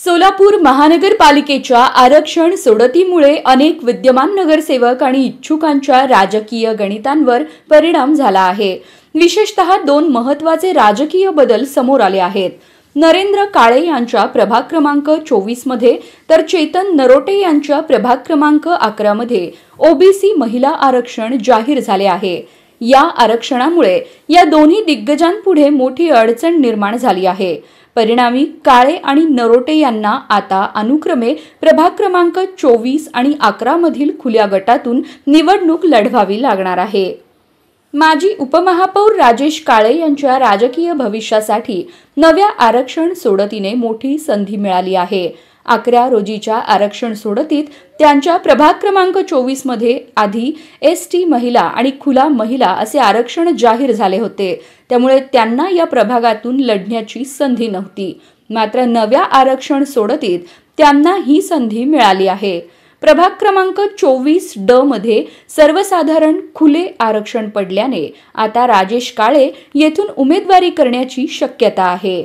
सोलापूर महानगरपालिकेच्या आरक्षण सोडतीमुळे अनेक विद्यमान नगरसेवक आणि इच्छुकांच्या राजकीय गणितांवर परिणाम झाला आहे। विशेषतः दोन महत्त्वाचे राजकीय बदल समोर आले आहेत। नरेंद्र काळे यांच्या प्रभाग क्रमांक 24 मध्ये तर चेतन नरोटे यांच्या प्रभाग क्रमांक 11 मध्ये ओबीसी महिला आरक्षण जाहीर झाले आहे। या आरक्षणामुळे या दोन्ही दिग्गजांपुढे मोठी अडचण निर्माण झाली आहे। परिणामी काळे आणि नरोटे यांना आता अनुक्रमे प्रभाग क्रमांक 24 आणि 11 मधील खुल्या गटातून निवडणूक लढवावी लागणार आहे। माजी उपमहापौर राजेश काळे यांच्या राजकीय भविष्यासाठी नव्या आरक्षण सोडतीने मोठी संधी मिळाली आहे। 11 रोजीच्या आरक्षण सोडतीत त्यांच्या प्रभाग क्रमांक 24 मध्ये आधी एसटी महिला आणि खुला महिला असे आरक्षण जाहीर झाले होते, त्यामुळे त्यांना या प्रभागातून लढण्याची संधी नव्हती। मात्र नव्या आरक्षण सोडतीत त्यांना ही संधी मिळाली आहे। प्रभाग क्रमांक 24 ड मध्ये सर्वसाधारण खुले आरक्षण पडल्याने आता राजेश काळे येथून उमेदवारी करण्याची शक्यता आहे।